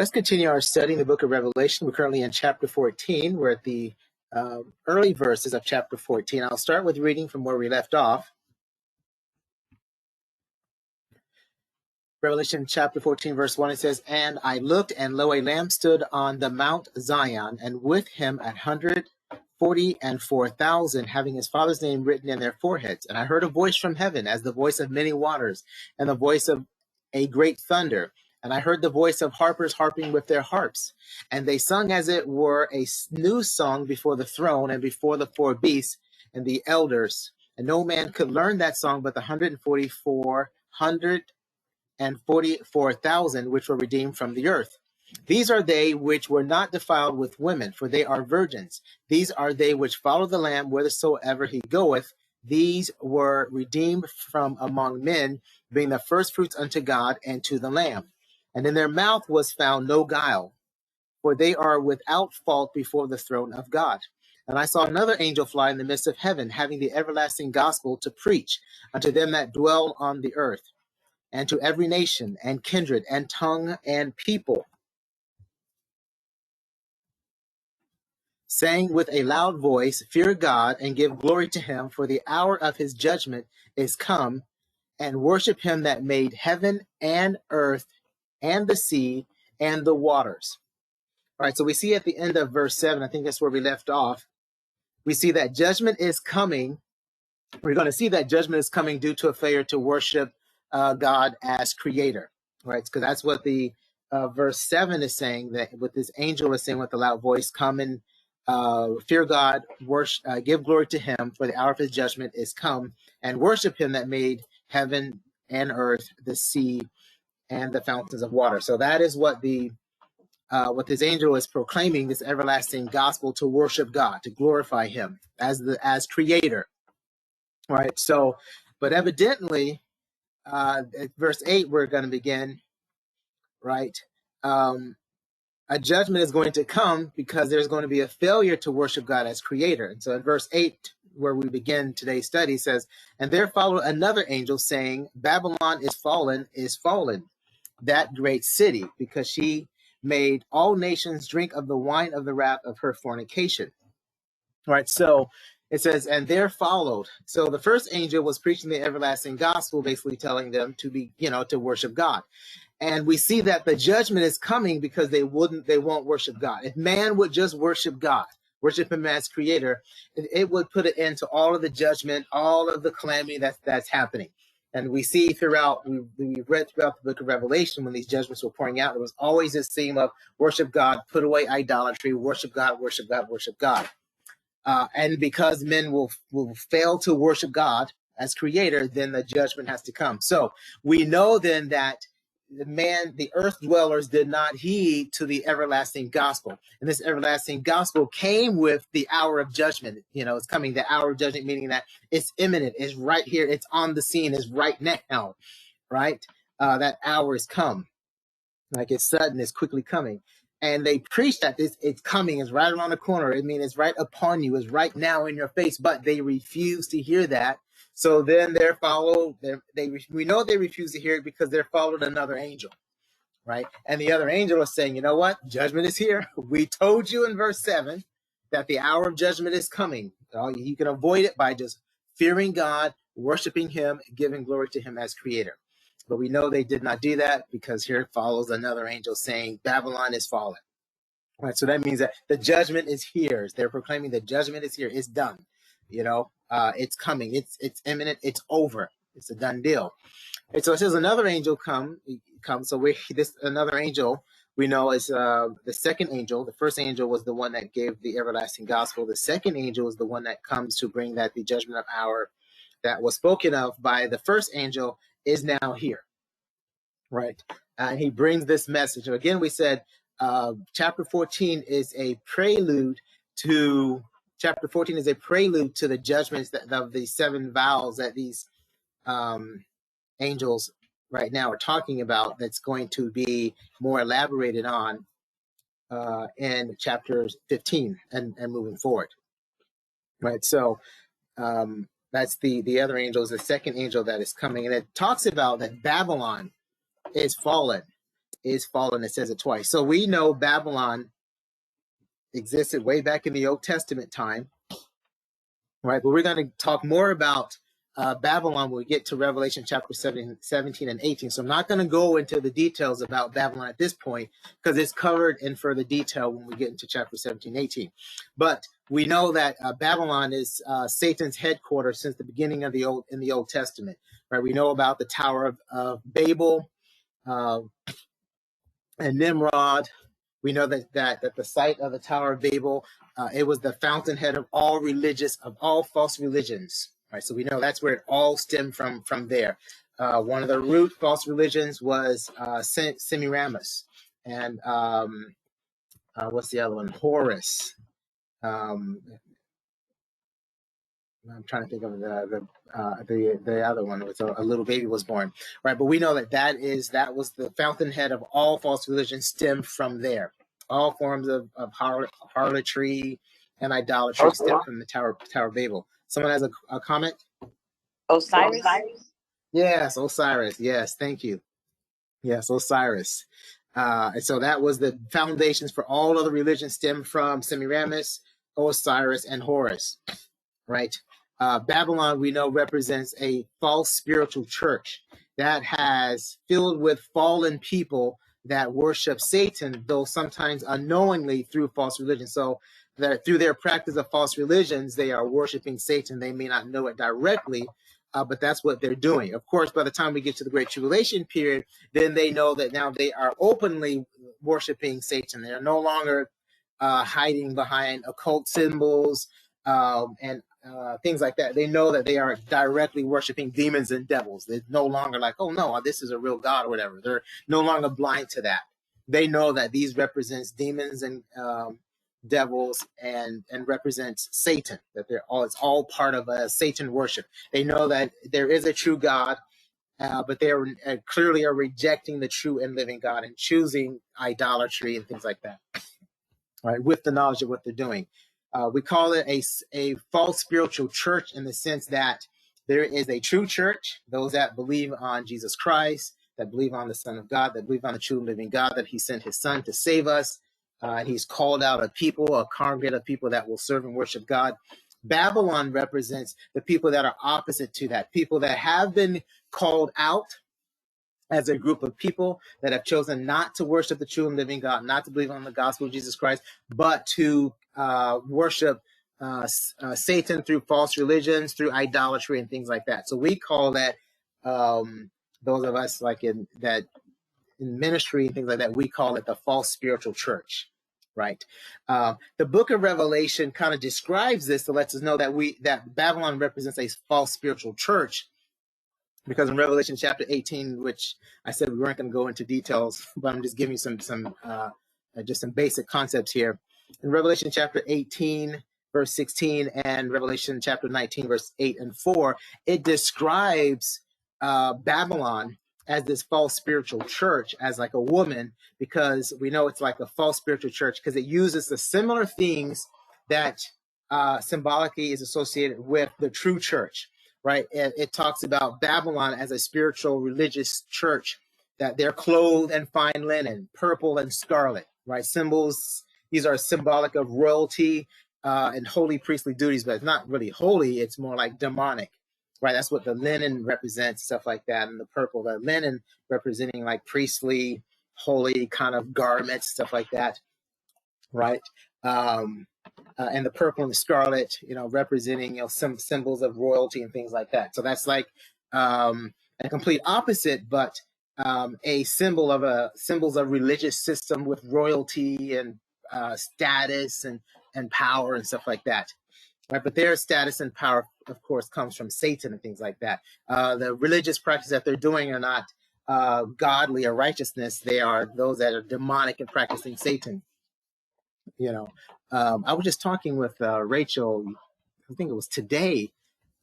Let's continue our study in the book of Revelation. We're currently in chapter 14. We're at the early verses of chapter 14. I'll start with reading from where we left off. Revelation chapter 14, verse 1, it says, "And I looked, and lo, a lamb stood on the Mount Zion, and with him 144,000, having his father's name written in their foreheads. And I heard a voice from heaven, as the voice of many waters, and the voice of a great thunder. And I heard the voice of harpers harping with their harps. And they sung as it were a new song before the throne and before the four beasts and the elders. And no man could learn that song but the 144,000 which were redeemed from the earth. These are they which were not defiled with women, for they are virgins. These are they which follow the Lamb whithersoever he goeth. These were redeemed from among men, being the firstfruits unto God and to the Lamb. And in their mouth was found no guile, for they are without fault before the throne of God. And I saw another angel fly in the midst of heaven, having the everlasting gospel to preach unto them that dwell on the earth, and to every nation and kindred and tongue and people, saying with a loud voice, Fear God and give glory to him, for the hour of his judgment is come, and worship him that made heaven and earth and the sea and the waters." All right, so we see at the end of verse 7, I think that's where we left off, we see that judgment is coming. We're going to see that judgment is coming due to a failure to worship God as creator, right? Because that's what the verse 7 is saying, that what this angel is saying with a loud voice, come and fear God, worship, give glory to him, for the hour of his judgment is come, and worship him that made heaven and earth, the sea, and the fountains of water. So that is what what this angel is proclaiming, this everlasting gospel, to worship God, to glorify him as creator. All right. So, but evidently, at verse 8, we're going to begin, right? A judgment is going to come because there's going to be a failure to worship God as creator. And so in verse 8, where we begin today's study, says, "And there followed another angel saying, Babylon is fallen, that great city, because she made all nations drink of the wine of the wrath of her fornication." All right, so it says, "And there followed." So the first angel was preaching the everlasting gospel, basically telling them to be, to worship God. And we see that the judgment is coming because they won't worship God. If man would just worship God, worship him as creator, it would put an end to all of the judgment, all of the calamity that's happening. And we see throughout, we read throughout the book of Revelation, when these judgments were pouring out, there was always this theme of worship God, put away idolatry, worship God, worship God, worship God. And because men will fail to worship God as creator, then the judgment has to come. So we know then that the earth dwellers did not heed to the everlasting gospel. And this everlasting gospel came with the hour of judgment. It's coming, the hour of judgment, meaning that it's imminent, it's right here, it's on the scene, it's right now, right? That hour is come. Like it's sudden, it's quickly coming. And they preach that it's coming, it's right around the corner. I mean, it's right upon you, it's right now in your face, but they refuse to hear that. So then we know they refuse to hear it because they're followed another angel, right? And the other angel is saying, you know what? Judgment is here. We told you in verse 7 that the hour of judgment is coming. You can avoid it by just fearing God, worshiping him, giving glory to him as creator. But we know they did not do that, because here follows another angel saying, Babylon is fallen. All right, so that means that the judgment is here. They're proclaiming the judgment is here. It's done. It's coming. It's imminent. It's over. It's a done deal. And so it says another angel come. So another angel we know is the second angel. The first angel was the one that gave the everlasting gospel. The second angel is the one that comes to bring that the judgment hour that was spoken of by the first angel is now here, right? And he brings this message. So again, we said chapter 14 is a prelude to the judgments of the 7 vows that these angels right now are talking about, that's going to be more elaborated on in chapter 15 and moving forward, right? So that's the other angel, is the second angel that is coming, and it talks about that Babylon is fallen. is fallen. It says it twice. So we know Babylon existed way back in the Old Testament time, right? But we're going to talk more about Babylon when we get to Revelation chapter 17 and 18. So I'm not going to go into the details about Babylon at this point because it's covered in further detail when we get into chapter 17 and 18. But we know that Babylon is Satan's headquarters since the beginning of the Old Testament, right? We know about the Tower of Babel and Nimrod. We know that the site of the Tower of Babel, it was the fountainhead of all false religions. Right, so we know that's where it all stemmed from there. One of the root false religions was Semiramis, and what's the other one? Horus. I'm trying to think of the other one. It was a little baby was born, right? But we know that was the fountainhead of all false religions stemmed from there. All forms of harlotry and idolatry stem from the Tower of Babel. Someone has a comment? Osiris? Yes, Osiris. Yes, thank you. Yes, Osiris. And so that was the foundations for all other religions stem from Semiramis, Osiris, and Horus, right? Babylon, we know, represents a false spiritual church that has filled with fallen people that worship Satan, though sometimes unknowingly through false religion. So that through their practice of false religions, they are worshiping Satan. They may not know it directly, but that's what they're doing. Of course, by the time we get to the Great Tribulation period, then they know that now they are openly worshiping Satan. They're no longer hiding behind occult symbols and things like that. They know that they are directly worshiping demons and devils. They're no longer like, oh no, this is a real God or whatever. They're no longer blind to that. They know that these represents demons and devils and represents Satan, that it's all part of a Satan worship. They know that there is a true God, but they are clearly are rejecting the true and living God and choosing idolatry and things like that, right, with the knowledge of what they're doing. We call it a false spiritual church in the sense that there is a true church, those that believe on Jesus Christ, that believe on the Son of God, that believe on the true and living God, that he sent his son to save us. And he's called out a people, a congregate of people that will serve and worship God. Babylon represents the people that are opposite to that, people that have been called out as a group of people that have chosen not to worship the true and living God, not to believe on the gospel of Jesus Christ, but to worship Satan through false religions, through idolatry and things like that. So we call that, those of us like in ministry and things like that, we call it the false spiritual church, right? The book of Revelation kind of describes this to let us know that Babylon represents a false spiritual church, because in Revelation chapter 18, which I said we weren't going to go into details, but I'm just giving you some basic concepts here. In Revelation chapter 18, verse 16, and Revelation chapter 19, verse 8 and 4, it describes Babylon as this false spiritual church, as like a woman, because we know it's like a false spiritual church because it uses the similar things that symbolically is associated with the true church. Right, it talks about Babylon as a spiritual religious church, that they're clothed in fine linen, purple and scarlet. Right, symbols. These are symbolic of royalty and holy priestly duties, but it's not really holy. It's more like demonic. Right, that's what the linen represents, stuff like that, and the purple, the linen representing like priestly, holy kind of garments, stuff like that. Right. And the purple and the scarlet, representing, some symbols of royalty and things like that. So that's like a complete opposite, but a symbols of religious system with royalty and status and power and stuff like that. Right, but their status and power, of course, comes from Satan and things like that. The religious practice that they're doing are not godly or righteousness. They are those that are demonic and practicing Satan. I was just talking with Rachel, I think it was today,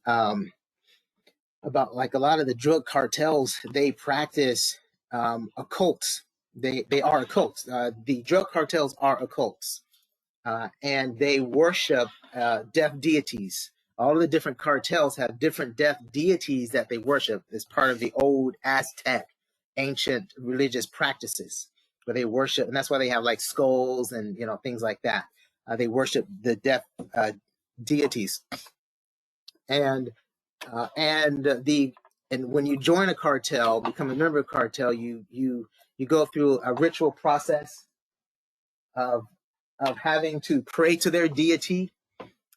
about like a lot of the drug cartels. They practice occults. They are occults. The drug cartels are occults, and they worship deaf deities. All of the different cartels have different deaf deities that they worship as part of the old Aztec ancient religious practices where they worship, and that's why they have like skulls and things like that. They worship the deaf deities, and and when you join a cartel, become a member of a cartel, you go through a ritual process of having to pray to their deity,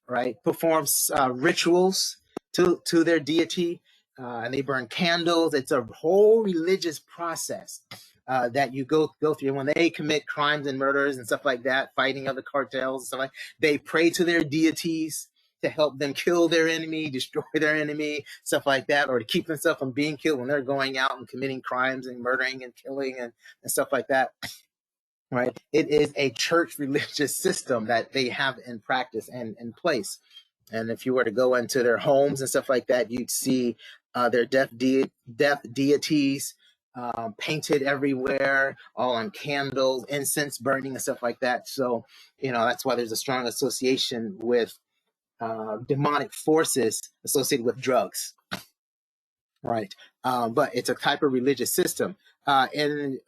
right? Performs rituals to their deity, and they burn candles. It's a whole religious process that you go through. And when they commit crimes and murders and stuff like that, fighting other cartels and stuff like, they pray to their deities to help them kill their enemy, destroy their enemy, stuff like that, or to keep themselves from being killed when they're going out and committing crimes and murdering and killing and stuff like that. Right? It is a church religious system that they have in practice and in place. And if you were to go into their homes and stuff like that, you'd see their deaf deities painted everywhere, all on candles, incense burning and stuff like that. So, that's why there's a strong association with demonic forces associated with drugs. Right. But it's a type of religious system. In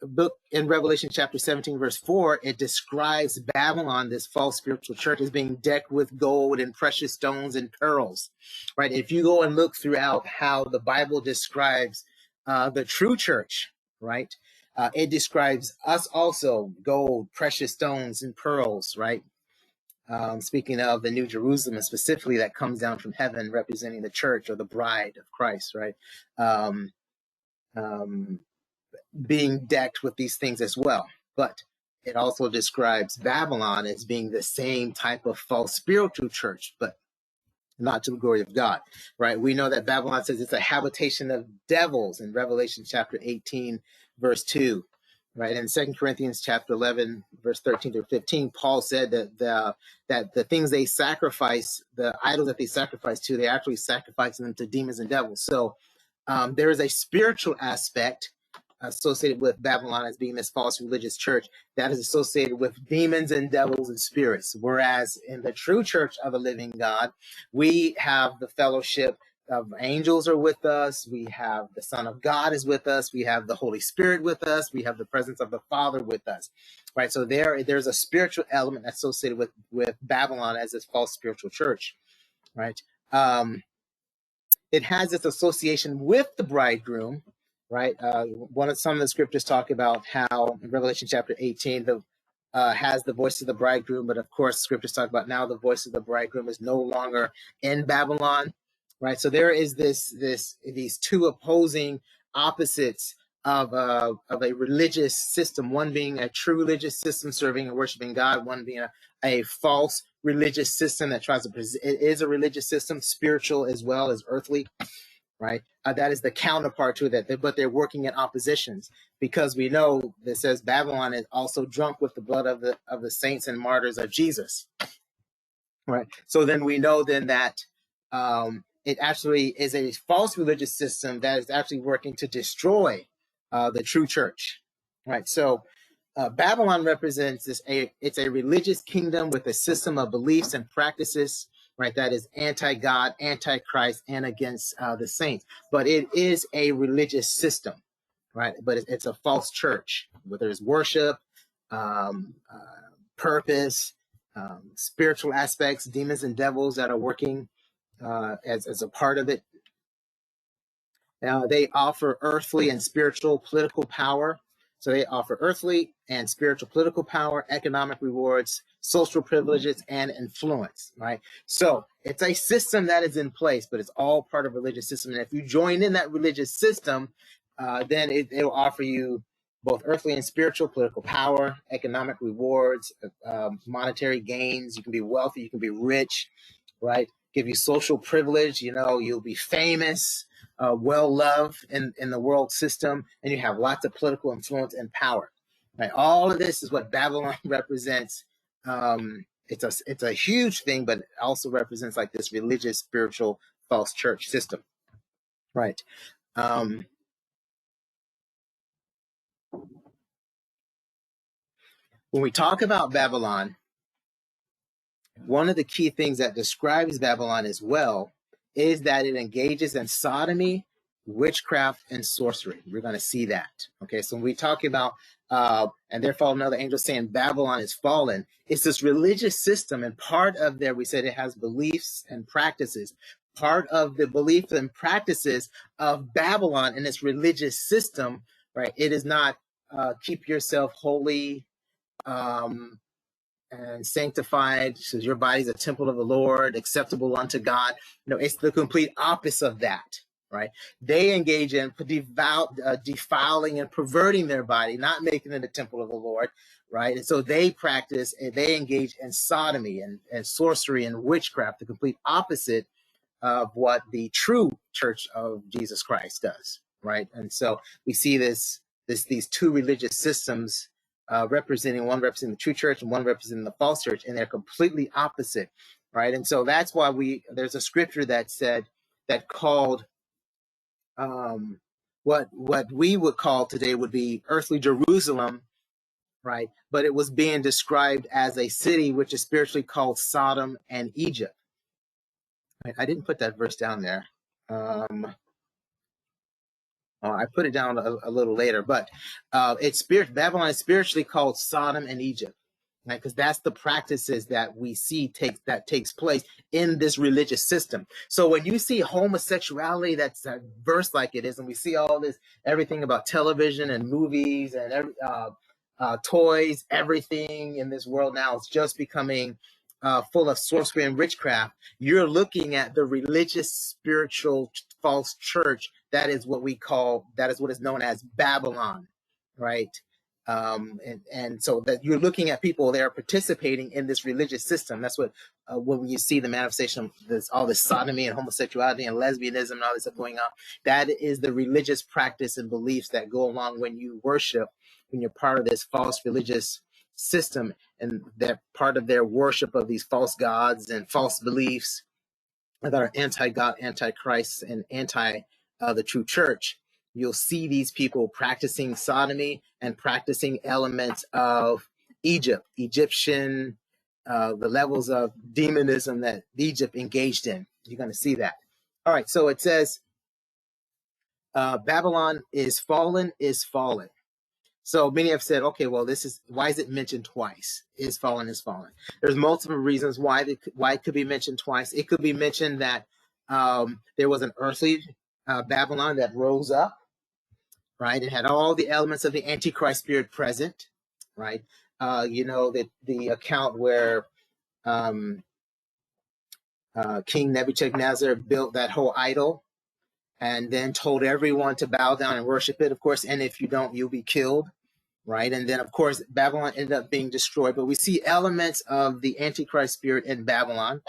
Revelation chapter 17, verse 4, it describes Babylon, this false spiritual church, as being decked with gold and precious stones and pearls. Right. If you go and look throughout how the Bible describes the true church, right, it describes us also, gold, precious stones, and pearls, right? Speaking of the New Jerusalem, and specifically that comes down from heaven, representing the church or the bride of Christ, right? Being decked with these things as well. But it also describes Babylon as being the same type of false spiritual church, but not to the glory of God, right? We know that Babylon says it's a habitation of devils in Revelation chapter 18, verse 2. Right, in 2 Corinthians chapter 11, verse 13 through 15, Paul said that the things they sacrifice, the idols that they sacrifice to, they actually sacrifice them to demons and devils. So there is a spiritual aspect associated with Babylon as being this false religious church that is associated with demons and devils and spirits. Whereas in the true church of the living God, we have the fellowship of angels are with us. We have the Son of God is with us. We have the Holy Spirit with us. We have the presence of the Father with us, right? So there's a spiritual element associated with Babylon as this false spiritual church, right? It has its association with the bridegroom, right? Some of the scriptures talk about how in Revelation chapter 18, has the voice of the bridegroom, but of course, scriptures talk about now the voice of the bridegroom is no longer in Babylon. Right, so there is these two opposing opposites of a religious system. One being a true religious system serving and worshiping God. One being a false religious system that tries to present. It is a religious system, spiritual as well as earthly. Right, that is the counterpart to that. But they're working in oppositions because we know that says Babylon is also drunk with the blood of the saints and martyrs of Jesus. Right, so then we know then that. It actually is a false religious system that is actually working to destroy the true church, right? So Babylon represents it's a religious kingdom with a system of beliefs and practices, right? That is anti-God, anti-Christ, and against the saints. But it is a religious system, right? But it's a false church where there's worship, purpose, spiritual aspects, demons and devils that are working as a part of it. They offer earthly and spiritual political power. So they offer earthly and spiritual political power, economic rewards, social privileges, and influence, right? So it's a system that is in place, but it's all part of a religious system. And if you join in that religious system, then it will offer you both earthly and spiritual political power, economic rewards, monetary gains. You can be wealthy, you can be rich, right? Give you social privilege, you'll be famous, well loved in the world system, and you have lots of political influence and power. Right? All of this is what Babylon represents. It's a huge thing, but it also represents like this religious, spiritual, false church system. Right. When we talk about Babylon, one of the key things that describes Babylon as well is that it engages in sodomy, witchcraft, and sorcery. We're going to see that. Okay, so when we talk about and there followed another angel saying Babylon is fallen, it's this religious system, and part of there we said it has beliefs and practices. Part of the beliefs and practices of Babylon and its religious system, right? It is not keep yourself holy and sanctified, so your body is a temple of the Lord, acceptable unto God. No, it's the complete opposite of that, right? They engage in defiling and perverting their body, not making it a temple of the Lord, right? And so they practice and they engage in sodomy and sorcery and witchcraft, the complete opposite of what the true Church of Jesus Christ does, right? And so we see these two religious systems one representing the true church and one representing the false church, and they're completely opposite, right? And so that's why there's a scripture that called what we would call today would be earthly Jerusalem, right? But it was being described as a city which is spiritually called Sodom and Egypt. I didn't put that verse down there. I put it down a little later, but Babylon is spiritually called Sodom and Egypt, right? Because that's the practices that we see takes place in this religious system. So when you see homosexuality, that's a verse like it is, and we see all this everything about television and movies and toys, everything in this world now is just becoming full of sorcery and witchcraft. You're looking at the religious, spiritual, false church. That is what is known as Babylon, right? And so that you're looking at people that are participating in this religious system. That's what when you see the manifestation of all this sodomy and homosexuality and lesbianism and all this stuff going on, that is the religious practice and beliefs that go along when you worship, when you're part of this false religious system, and that part of their worship of these false gods and false beliefs that are anti-God, anti-Christ, and anti the true church. You'll see these people practicing sodomy and practicing elements of Egyptian, the levels of demonism that Egypt engaged in. You're going to see that. All right, so it says, Babylon is fallen, is fallen. So many have said, okay, well, why is it mentioned twice? Is fallen, is fallen. There's multiple reasons why it could be mentioned twice. It could be mentioned that there was an earthly Babylon that rose up, right? It had all the elements of the Antichrist spirit present, right? The account where King Nebuchadnezzar built that whole idol and then told everyone to bow down and worship it, of course, and if you don't, you'll be killed. Right. And then, of course, Babylon ended up being destroyed. But we see elements of the Antichrist spirit in Babylon.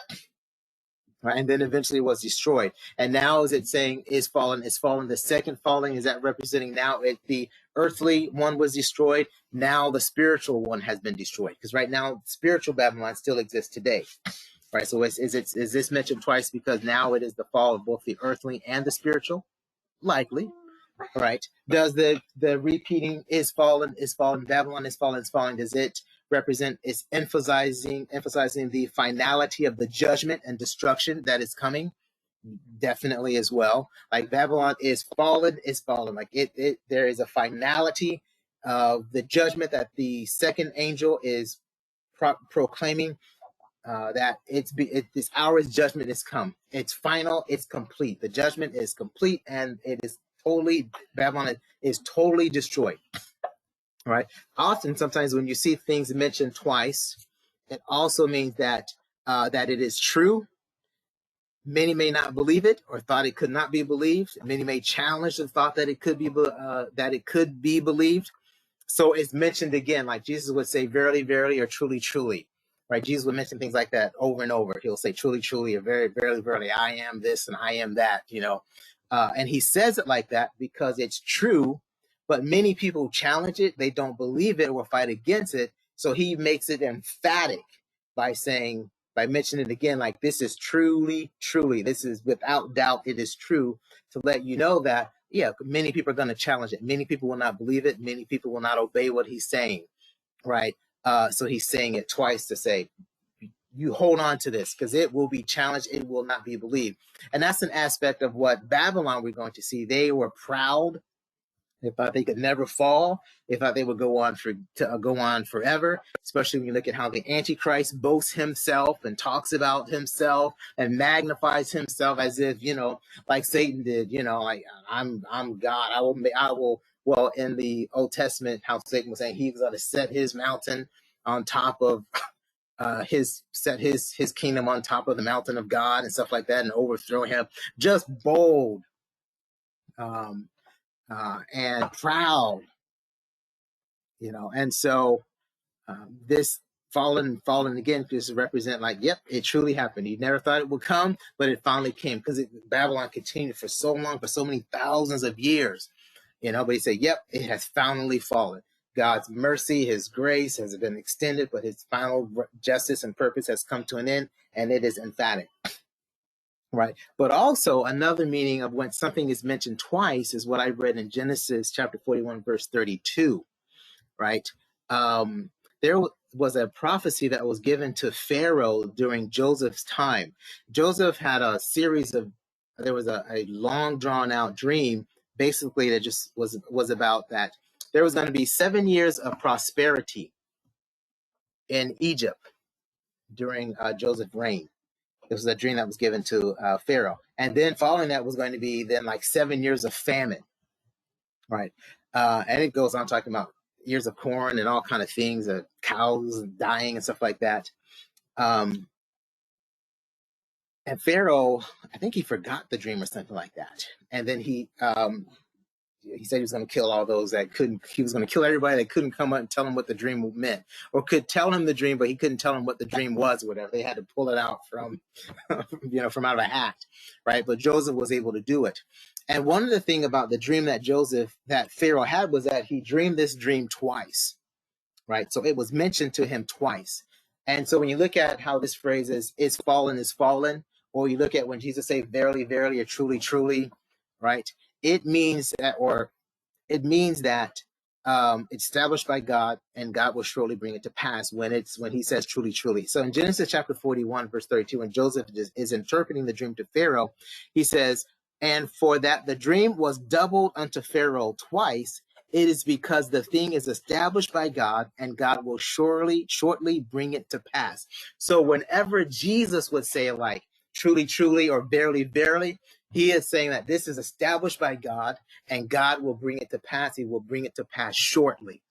Right. And then eventually was destroyed. And now is it saying is fallen, is fallen. The second falling is that representing now the earthly one was destroyed. Now the spiritual one has been destroyed. Because right now, spiritual Babylon still exists today. Right. So is this mentioned twice because now it is the fall of both the earthly and the spiritual? Likely. Right. Does the repeating is fallen, Babylon is fallen, does it represent, it's emphasizing the finality of the judgment and destruction that is coming? Definitely as well. Like Babylon is fallen. Like there is a finality of the judgment that the second angel is proclaiming, that this hour's judgment is come. It's final. It's complete. The judgment is complete, and it is Babylon is totally destroyed. All right. Often, sometimes when you see things mentioned twice, it also means that it is true. Many may not believe it or thought it could not be believed. Many may challenge the thought that it could be believed. So it's mentioned again, like Jesus would say, verily, verily, or truly, truly, right? Jesus would mention things like that over and over. He'll say, truly, truly, or very, verily, verily, I am this and I am that, and he says it like that because it's true, but many people challenge it. They don't believe it or fight against it. So he makes it emphatic by mentioning it again, like this is truly, truly, this is without doubt, it is true, to let you know that, yeah, many people are going to challenge it. Many people will not believe it. Many people will not obey what he's saying, right? So he's saying it twice to say, you hold on to this because it will be challenged. It will not be believed. And that's an aspect of what Babylon we're going to see. They were proud. They thought they could never fall. They thought they would go on go on forever. Especially when you look at how the Antichrist boasts himself and talks about himself and magnifies himself as if, like Satan did. Like I'm God. I will. Well, in the Old Testament, how Satan was saying he was going to set his mountain on top of his kingdom on top of the mountain of God and stuff like that, and overthrow him. Just bold. And proud, and so this fallen again just represent like, yep, it truly happened. You never thought it would come, but it finally came because Babylon continued for so long, for so many thousands of years, but he said, yep, it has finally fallen. God's mercy, his grace has been extended, but his final justice and purpose has come to an end, and it is emphatic. Right. But also another meaning of when something is mentioned twice is what I read in Genesis chapter 41, verse 32. Right. There was a prophecy that was given to Pharaoh during Joseph's time. Joseph had there was a long drawn out dream, basically, that just was about that there was going to be 7 years of prosperity in Egypt during Joseph's reign. It was a dream that was given to Pharaoh. And then following that was going to be then like 7 years of famine. Right. And it goes on talking about years of corn and all kind of things, cows dying and stuff like that. And Pharaoh, I think he forgot the dream or something like that. And then he said he was going to kill all those he was going to kill everybody that couldn't come up and tell him what the dream meant, or could tell him the dream, but he couldn't tell him what the dream was or whatever. They had to pull it out from, from out of a hat. Right. But Joseph was able to do it. And one of the things about the dream that Pharaoh had was that he dreamed this dream twice. Right. So it was mentioned to him twice. And so when you look at how this phrase is fallen, or you look at when Jesus said, verily, verily, or truly, truly, right? It means that it's established by God, and God will surely bring it to pass when he says truly, truly. So in Genesis chapter 41, verse 32, when Joseph is interpreting the dream to Pharaoh, he says, and for that the dream was doubled unto Pharaoh twice, it is because the thing is established by God, and God will shortly bring it to pass. So whenever Jesus would say like truly, truly, or verily, verily, he is saying that this is established by God, and God will bring it to pass. He will bring it to pass shortly.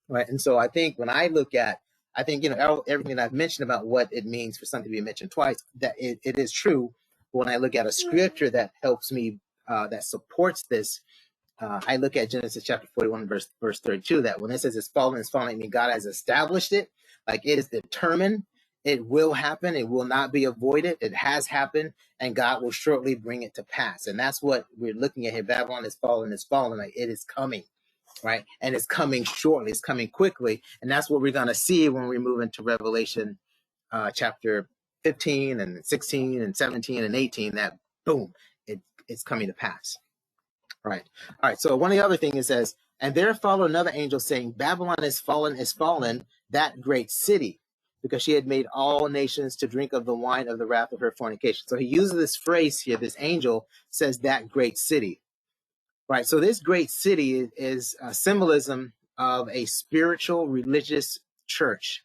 Right. And so I think when I look at, everything that I've mentioned about what it means for something to be mentioned twice, that it is true. When I look at a scripture that helps me, that supports this, I look at Genesis chapter 41, verse 32, that when it says it's fallen, I mean, God has established it, like it is determined. It will happen. It will not be avoided. It has happened, and God will shortly bring it to pass. And that's what we're looking at here. Babylon is fallen, like it is coming, right? And it's coming shortly. It's coming quickly. And that's what we're going to see when we move into Revelation chapter 15 and 16 and 17 and 18, that boom, it's coming to pass. Right. All right. So one of the other things it says, and there followed another angel saying, Babylon is fallen, that great city, because she had made all nations to drink of the wine of the wrath of her fornication. So he uses this phrase here. This angel says that great city. Right. So this great city is a symbolism of a spiritual religious church.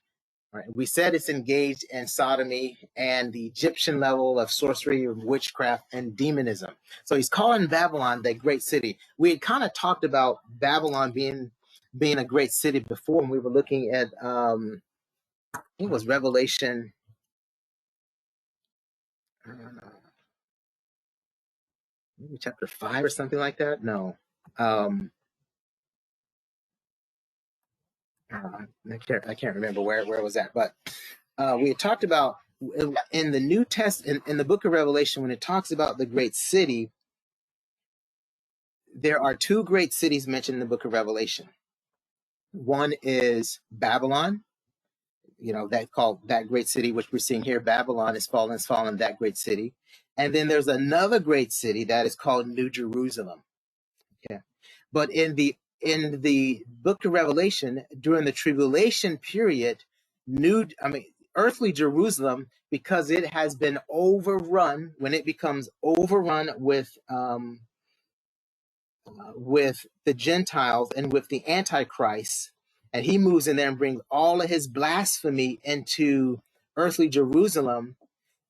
Right. We said it's engaged in sodomy and the Egyptian level of sorcery, witchcraft, and demonism. So he's calling Babylon the great city. We had kind of talked about Babylon being a great city before when we were looking at, I think it was Revelation, maybe chapter 5 or something like that. No. I can't remember where it was at, but we had talked about in the New Testament, in the book of Revelation, when it talks about the great city, there are two great cities mentioned in the book of Revelation. One is Babylon, that great city, which we're seeing here. Babylon is fallen, that great city. And then there's another great city that is called New Jerusalem. Yeah. But in the book of Revelation, during the tribulation period, earthly Jerusalem, because it has been overrun, when it becomes overrun with the Gentiles and with the Antichrist, and he moves in there and brings all of his blasphemy into earthly Jerusalem,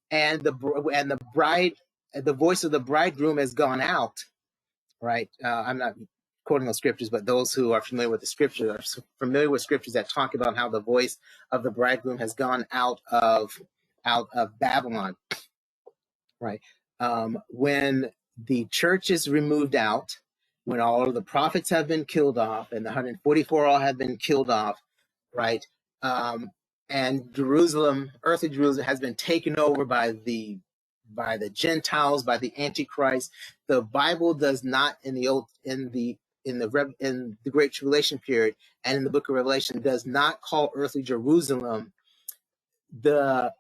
and the bride, the voice of the bridegroom has gone out. Right? I'm not quoting those scriptures, but those who are familiar with the scriptures are familiar with scriptures that talk about how the voice of the bridegroom has gone out of Babylon. Right? When the church is removed out, when all of the prophets have been killed off, and the 144 all have been killed off, right? And Jerusalem, earthly Jerusalem, has been taken over by the Gentiles, by the Antichrist. The Bible does not, in the Great Tribulation period and in the Book of Revelation, does not call earthly Jerusalem the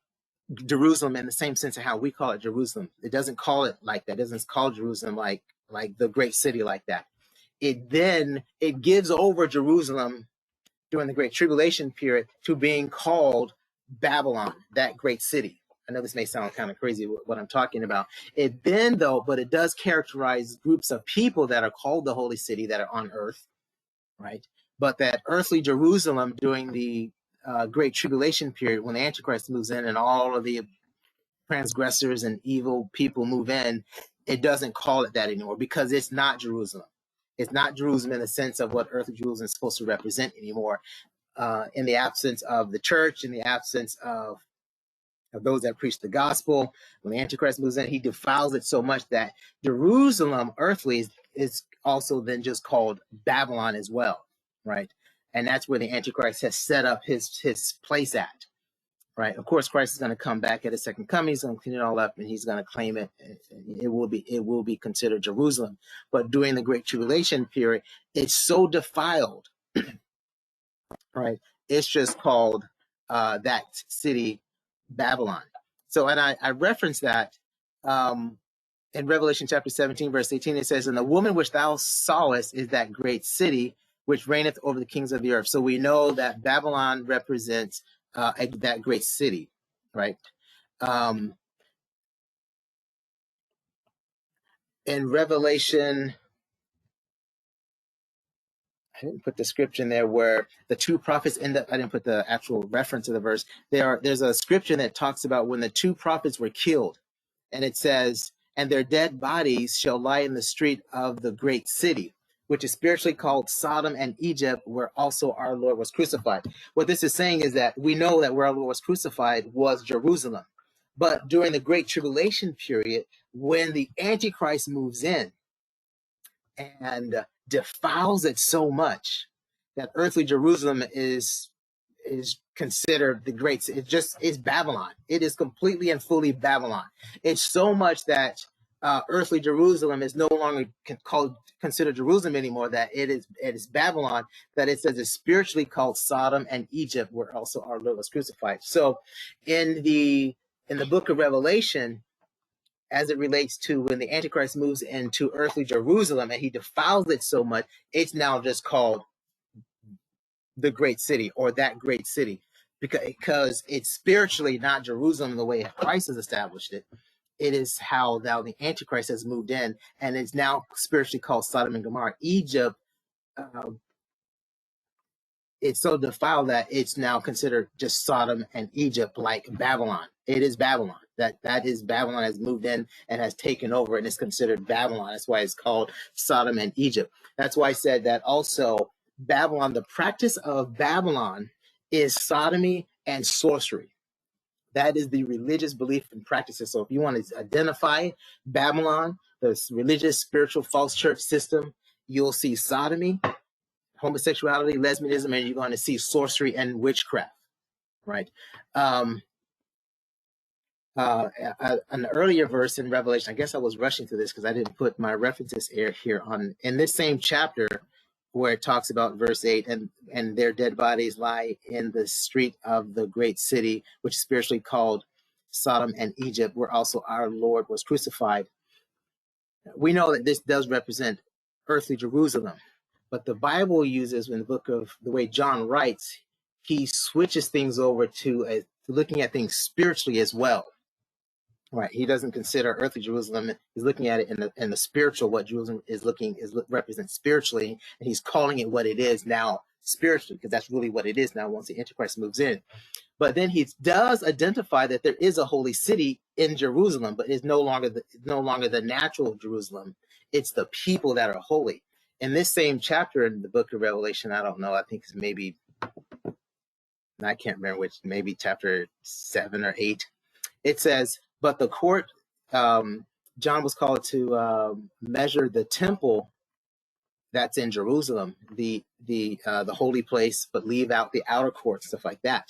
Jerusalem in the same sense of how we call it Jerusalem. It doesn't call it like that. It doesn't call Jerusalem like the great city like that. It gives over Jerusalem during the Great Tribulation period to being called Babylon, that great city. I know this may sound kind of crazy what I'm talking about. But it does characterize groups of people that are called the Holy City that are on earth, right? But that earthly Jerusalem during the Great Tribulation period, when the Antichrist moves in and all of the transgressors and evil people move in, it doesn't call it that anymore, because it's not Jerusalem. It's not Jerusalem in the sense of what earthly Jerusalem is supposed to represent anymore. In the absence of the church, in the absence of those that preach the gospel, when the Antichrist moves in, he defiles it so much that Jerusalem, earthly, is also then just called Babylon as well, right? And that's where the Antichrist has set up his place at, right? Of course, Christ is going to come back at his second coming. He's going to clean it all up, and he's going to claim it. It will be considered Jerusalem. But during the Great Tribulation period, it's so defiled, right? It's just called that city Babylon. So, and I reference that in Revelation chapter 17, verse 18. It says, "And the woman which thou sawest is that great city which reigneth over the kings of the earth." So we know that Babylon represents that great city, right? In Revelation, I didn't put the scripture in there where the two prophets end up. I didn't put the actual reference to the verse. There's a scripture that talks about when the two prophets were killed, and it says, "And their dead bodies shall lie in the street of the great city, which is spiritually called Sodom and Egypt, where also our Lord was crucified." What this is saying is that we know that where our Lord was crucified was Jerusalem. But during the Great Tribulation period, when the Antichrist moves in and defiles it so much that earthly Jerusalem is considered the great. It's Babylon. It is completely and fully Babylon. It's so much that earthly Jerusalem is no longer considered Jerusalem anymore, that it is Babylon, that it says it's spiritually called Sodom and Egypt, where also our Lord was crucified. So in the book of Revelation, as it relates to when the Antichrist moves into earthly Jerusalem and he defiles it so much, it's now just called the great city, or that great city, because it's spiritually not Jerusalem the way Christ has established it. It is how now the Antichrist has moved in, and it's now spiritually called Sodom and Gomorrah. Egypt, it's so defiled that it's now considered just Sodom and Egypt, like Babylon. It is Babylon. That is Babylon has moved in and has taken over, and it's considered Babylon. That's why it's called Sodom and Egypt. That's why I said that also Babylon, the practice of Babylon is sodomy and sorcery. That is the religious belief and practices. So if you want to identify Babylon, the religious, spiritual, false church system, you'll see sodomy, homosexuality, lesbianism, and you're going to see sorcery and witchcraft, right? An earlier verse in Revelation, I guess I was rushing through this because I didn't put my references here on, in this same chapter where it talks about verse 8, and their dead bodies lie in the street of the great city, which is spiritually called Sodom and Egypt, where also our Lord was crucified. We know that this does represent earthly Jerusalem, but the Bible uses, in the book of the way John writes, he switches things over to looking at things spiritually as well. Right, he doesn't consider earthly Jerusalem. He's looking at it in the spiritual. What Jerusalem represents spiritually, and he's calling it what it is now spiritually, because that's really what it is now once the Antichrist moves in. But then he does identify that there is a holy city in Jerusalem, but it's no longer the natural Jerusalem. It's the people that are holy. In this same chapter in the book of Revelation, I don't know, I think it's maybe, I can't remember which, maybe chapter 7 or 8. It says, but the court, John was called to measure the temple that's in Jerusalem, the holy place, but leave out the outer court, stuff like that.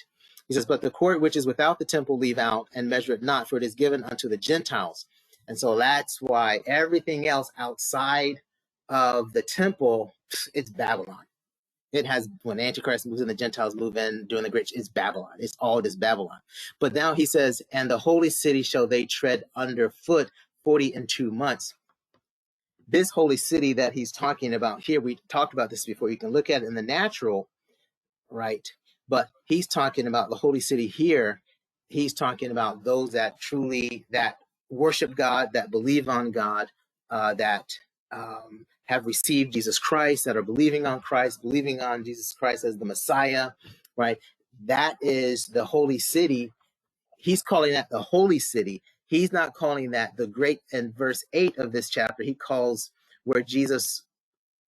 He says, but the court which is without the temple leave out, and measure it not, for it is given unto the Gentiles. And so that's why everything else outside of the temple, it's Babylon. It has, when Antichrist moves in, the Gentiles move in during the great, it's Babylon. It's all this Babylon. But now he says, and the holy city shall they tread underfoot 42 months. This holy city that he's talking about here, we talked about this before. You can look at it in the natural, right? But he's talking about the holy city here. He's talking about those that truly, that worship God, that believe on God, that have received Jesus Christ, that are believing on Christ, believing on Jesus Christ as the Messiah, right? That is the holy city. He's calling that the holy city. He's not calling that the great, in verse 8 of this chapter, he calls where Jesus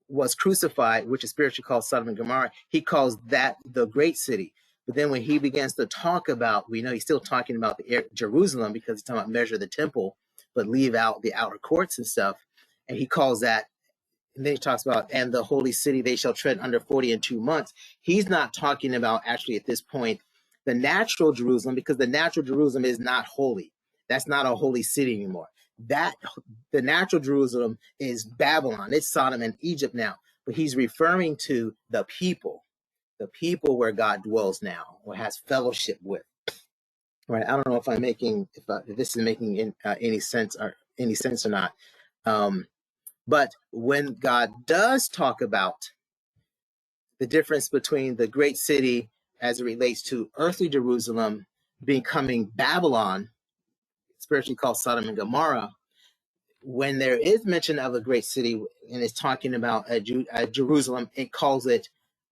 was crucified, which is spiritually called Sodom and Gomorrah, he calls that the great city. But then when he begins to talk about, we know he's still talking about the Jerusalem, because he's talking about measure the temple, but leave out the outer courts and stuff. And he calls that, and then he talks about, and the holy city they shall tread under 42 months. He's not talking about actually at this point the natural Jerusalem, because the natural Jerusalem is not holy. That's not a holy city anymore. That the natural Jerusalem is Babylon. It's Sodom and Egypt now. But he's referring to the people where God dwells now, or has fellowship with. Right? I don't know if I'm making, if this is making any sense or not. But when God does talk about the difference between the great city as it relates to earthly Jerusalem becoming Babylon, spiritually called Sodom and Gomorrah, when there is mention of a great city and it's talking about a Jerusalem, it calls it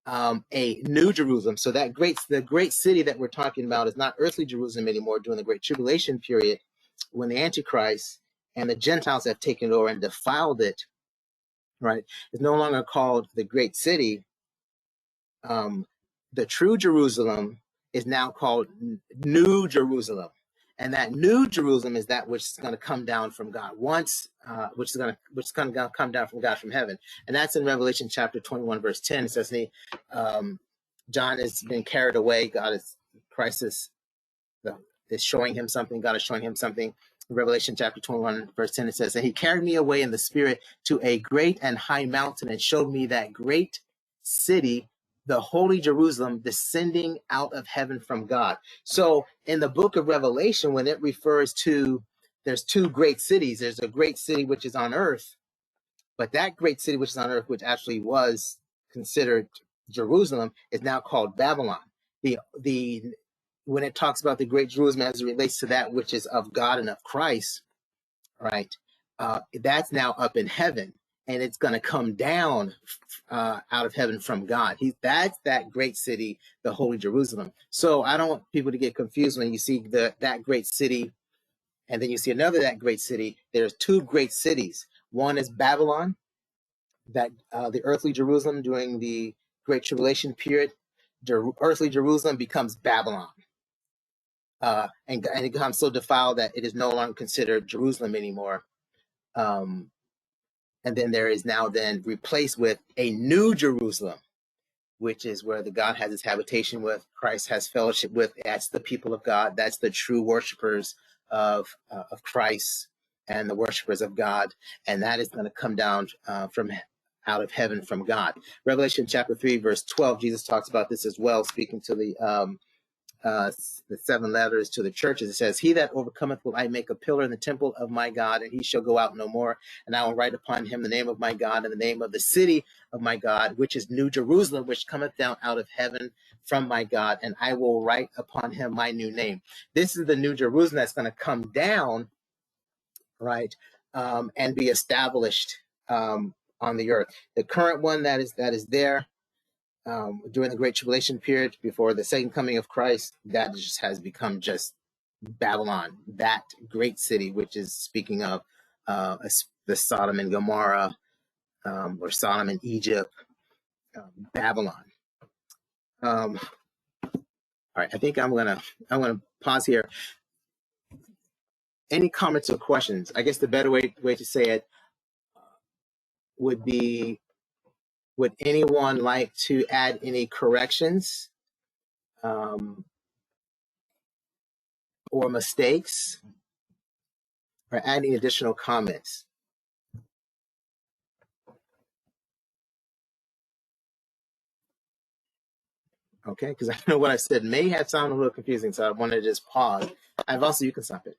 a new Jerusalem. So that the great city that we're talking about is not earthly Jerusalem anymore during the Great Tribulation period, when the Antichrist and the Gentiles have taken it over and defiled it, right? It's no longer called the great city. The true Jerusalem is now called New Jerusalem. And that New Jerusalem is that which is going to come down from God which is going to come down from God from heaven. And that's in Revelation chapter 21, verse 10. It says, John has been carried away. Christ is showing him something. God is showing him something. In Revelation chapter 21, verse 10, it says, and he carried me away in the spirit to a great and high mountain and showed me that great city, the holy Jerusalem, descending out of heaven from God. So in the book of Revelation, when it refers to, there's two great cities. There's a great city which is on earth, but that great city which is on earth, which actually was considered Jerusalem, is now called Babylon. When it talks about the great Jerusalem as it relates to that which is of God and of Christ, right? That's now up in heaven, and it's going to come down out of heaven from God. That's that great city, the Holy Jerusalem. So I don't want people to get confused when you see that great city, and then you see another that great city. There's two great cities. One is Babylon, that the earthly Jerusalem during the Great Tribulation period. Earthly Jerusalem becomes Babylon. And it becomes so defiled that it is no longer considered Jerusalem anymore. And then there is now then replaced with a new Jerusalem, which is where the God has his habitation with, Christ has fellowship with. That's the people of God. That's the true worshipers of Christ and the worshipers of God. And that is going to come down from out of heaven from God. Revelation chapter 3, verse 12, Jesus talks about this as well, speaking to the the 7 letters to the churches. It says, "He that overcometh will I make a pillar in the temple of my God, and he shall go out no more. And I will write upon him the name of my God and the name of the city of my God, which is New Jerusalem, which cometh down out of heaven from my God. And I will write upon him my new name." This is the New Jerusalem that's going to come down, right, and be established on the earth. The current one that is there during the Great Tribulation period before the second coming of Christ, that just has become just Babylon, that great city, which is speaking of the Sodom and Gomorrah, or Sodom and Egypt, Babylon. All right, I think I'm gonna pause here. Any comments or questions? I guess the better way to say it would be, would anyone like to add any corrections or mistakes, or add any additional comments? Okay, because I know what I said may have sounded a little confusing, so I wanted to just pause. I've also, you can stop it.